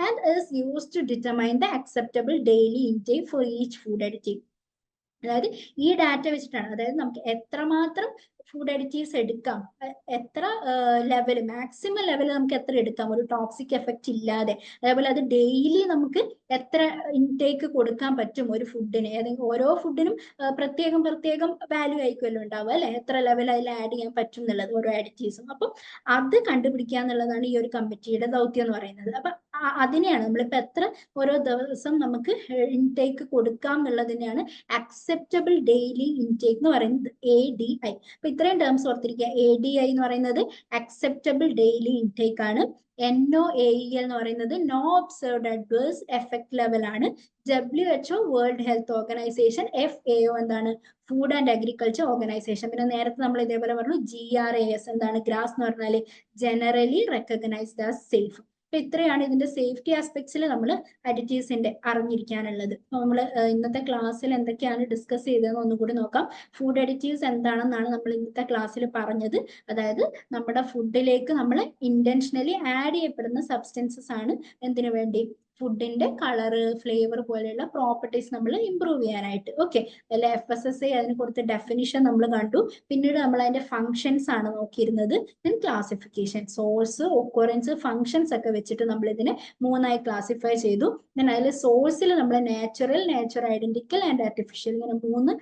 And is used to determine the acceptable daily intake for each food additive. അതായത് ഈ ഡാറ്റ വെച്ചിട്ടാണ്, അതായത് നമുക്ക് എത്രമാത്രം ഫുഡ് അഡിറ്റീവ്സ് എടുക്കാം, എത്ര ലെവൽ, മാക്സിമം ലെവൽ നമുക്ക് എത്ര എടുക്കാം ഒരു ടോക്സിക് എഫക്റ്റ് ഇല്ലാതെ, അതേപോലെ അത് ഡെയിലി നമുക്ക് എത്ര ഇൻടേക്ക് കൊടുക്കാൻ പറ്റും ഒരു ഫുഡിന്. ഏതെങ്കിലും ഓരോ ഫുഡിനും പ്രത്യേകം വാല്യൂ ആയിരിക്കുമല്ലോ ഉണ്ടാവുക അല്ലെ, എത്ര ലെവൽ അതിൽ ആഡ് ചെയ്യാൻ പറ്റും എന്നുള്ളത് ഓരോ അഡിറ്റീവ്സും. അപ്പം അത് കണ്ടുപിടിക്കുക എന്നുള്ളതാണ് ഈ ഒരു കമ്മിറ്റിയുടെ ദൗത്യം എന്ന് പറയുന്നത്. അപ്പൊ അതിനെയാണ് നമ്മളിപ്പോ എത്ര ഓരോ ദിവസം നമുക്ക് ഇൻടേക്ക് കൊടുക്കാം എന്നുള്ളതിനെയാണ് അക്സെപ്റ്റബിൾ ഡെയിലി ഇൻടേക്ക് എന്ന് പറയുന്നത്, ADI. അപ്പൊ ഇത്രയും ടേംസ് ഓർത്തിരിക്കുക. ADI എന്ന് പറയുന്നത് അക്സെപ്റ്റബിൾ ഡെയിലി ഇൻടേക്ക് ആണ്. NOAEL എന്ന് പറയുന്നത് no observed adverse effect level ആണ്. WHO World Health Organization. FAO എന്താണ്? Food and Agriculture Organization. പിന്നെ നേരത്തെ നമ്മൾ ഇതേപോലെ പറഞ്ഞു GRAS എന്താണ്? ഗ്രാസ് എന്ന് പറഞ്ഞാൽ ജനറലി റെക്കഗ്നൈസ്ഡ് ആസ് സേഫ്. അപ്പൊ ഇത്രയാണ് ഇതിന്റെ സേഫ്റ്റി ആസ്പെക്ട്സിൽ നമ്മൾ അഡിറ്റീവ്സിന്റെ അറിഞ്ഞിരിക്കാനുള്ളത്. നമ്മൾ ഇന്നത്തെ ക്ലാസ്സിൽ എന്തൊക്കെയാണ് ഡിസ്കസ് ചെയ്തതെന്ന് ഒന്നുകൂടി നോക്കാം. ഫുഡ് അഡിറ്റീവ്സ് എന്താണെന്നാണ് നമ്മൾ ഇന്നത്തെ ക്ലാസ്സിൽ പറഞ്ഞത്. അതായത് നമ്മുടെ ഫുഡിലേക്ക് നമ്മൾ ഇന്റൻഷനലി ആഡ് ചെയ്യപ്പെടുന്ന സബ്സ്റ്റൻസസ് ആണ് എന്തിനു വേണ്ടി? ഫുഡിന്റെ കളറ്, ഫ്ലേവർ പോലെയുള്ള പ്രോപ്പർട്ടീസ് നമ്മൾ ഇംപ്രൂവ് ചെയ്യാനായിട്ട്. ഓക്കെ, അല്ല FSSAI അതിന് കൊടുത്ത ഡെഫിനിഷൻ നമ്മൾ കണ്ടു. പിന്നീട് നമ്മൾ അതിന്റെ ഫങ്ഷൻസ് ആണ് നോക്കിയിരുന്നത്. Then classification, source, occurrence, functions ഒക്കെ വെച്ചിട്ട് നമ്മൾ ഇതിനെ 3ആയി ക്ലാസിഫൈ ചെയ്തു. ദെൻ അതിൽ സോഴ്സിൽ നമ്മൾ natural, nature identical and artificial, ഇങ്ങനെ 3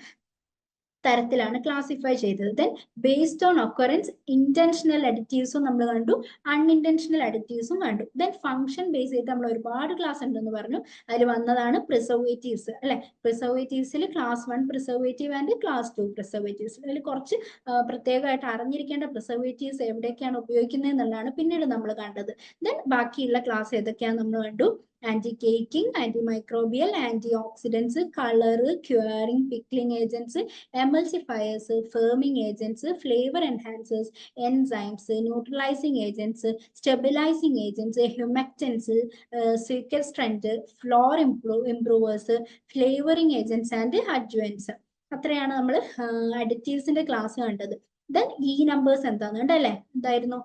തരത്തിലാണ് ക്ലാസിഫൈ ചെയ്തത്. Then based on occurrence intentional അഡിറ്റീവ്സും നമ്മൾ കണ്ടു, അൺഇന്റൻഷണൽ അഡിറ്റീവ്സും കണ്ടു. ദെൻ ഫംഗ്ഷൻ ബേസ് ചെയ്ത് നമ്മൾ ഒരുപാട് ക്ലാസ് ഉണ്ടെന്ന് പറഞ്ഞു. അതിൽ വന്നതാണ് പ്രിസർവേറ്റീവ്സ് അല്ലെ. പ്രിസർവേറ്റീവ്സിൽ class 1 preservative and class 2 preservatives. അതിൽ കുറച്ച് പ്രത്യേകമായിട്ട് അറിഞ്ഞിരിക്കേണ്ട പ്രിസർവേറ്റീവ്സ് എവിടെയൊക്കെയാണ് ഉപയോഗിക്കുന്നത് എന്നുള്ളതാണ് പിന്നീട് നമ്മൾ കണ്ടത്. ദെൻ ബാക്കിയുള്ള ക്ലാസ് ഏതൊക്കെയാണ് നമ്മൾ കണ്ടു. anti-caking, antimicrobial, antioxidants, color, curing, pickling agents, emulsifiers, firming agents, flavor enhancers, enzymes, neutralizing agents, stabilizing agents, humectants, sequestrant, flour improvers, flavoring agents and adjuvants. അത്രയാണ് നമ്മൾ അഡിറ്റീവ്സിന്റെ ക്ലാസ് കണ്ടത്. ദെൻ നമ്പേഴ്സ് എന്താന്ന് കണ്ടല്ലേ, എന്തായിരുന്നു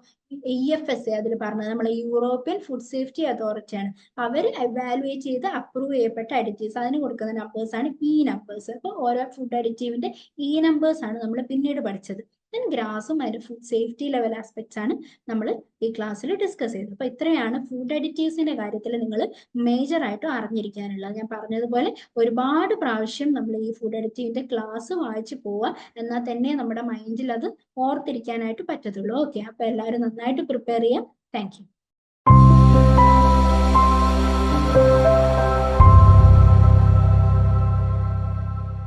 EFSA അതിൽ പറഞ്ഞത്, നമ്മളെ യൂറോപ്യൻ ഫുഡ് സേഫ്റ്റി അതോറിറ്റി ആണ്. അവർ എവാലുവേറ്റ് ചെയ്ത് അപ്രൂവ് ചെയ്യപ്പെട്ട അഡിറ്റീവ്സ്, അതിന് കൊടുക്കുന്ന നമ്പേഴ്സ് ആണ് നമ്പേഴ്സ്. അപ്പൊ ഓരോ ഫുഡ് അഡിറ്റീവിന്റെ നമ്പേഴ്സ് ആണ് നമ്മൾ പിന്നീട് പഠിച്ചത്. ദെൻ ഗ്രാസും അതിന്റെ ഫുഡ് സേഫ്റ്റി ലെവൽ ആസ്പെക്ട്സ് ആണ് നമ്മൾ ഈ ക്ലാസ്സിൽ ഡിസ്കസ് ചെയ്തത്. അപ്പൊ ഇത്രയാണ് ഫുഡ് അഡിറ്റീവ്സിന്റെ കാര്യത്തിൽ നിങ്ങൾ മേജർ ആയിട്ട് അറിഞ്ഞിരിക്കാനുള്ളത്. ഞാൻ പറഞ്ഞതുപോലെ ഒരുപാട് പ്രാവശ്യം നമ്മൾ ഈ ഫുഡ് അഡിറ്റീവിന്റെ ക്ലാസ് വായിച്ചു പോവുക, എന്നാൽ തന്നെ നമ്മുടെ മൈൻഡിൽ അത് ഓർത്തിരിക്കാനായിട്ട് പറ്റത്തുള്ളൂ. ഓക്കെ, അപ്പൊ എല്ലാവരും നന്നായിട്ട് പ്രിപ്പയർ ചെയ്യുക. Thank you.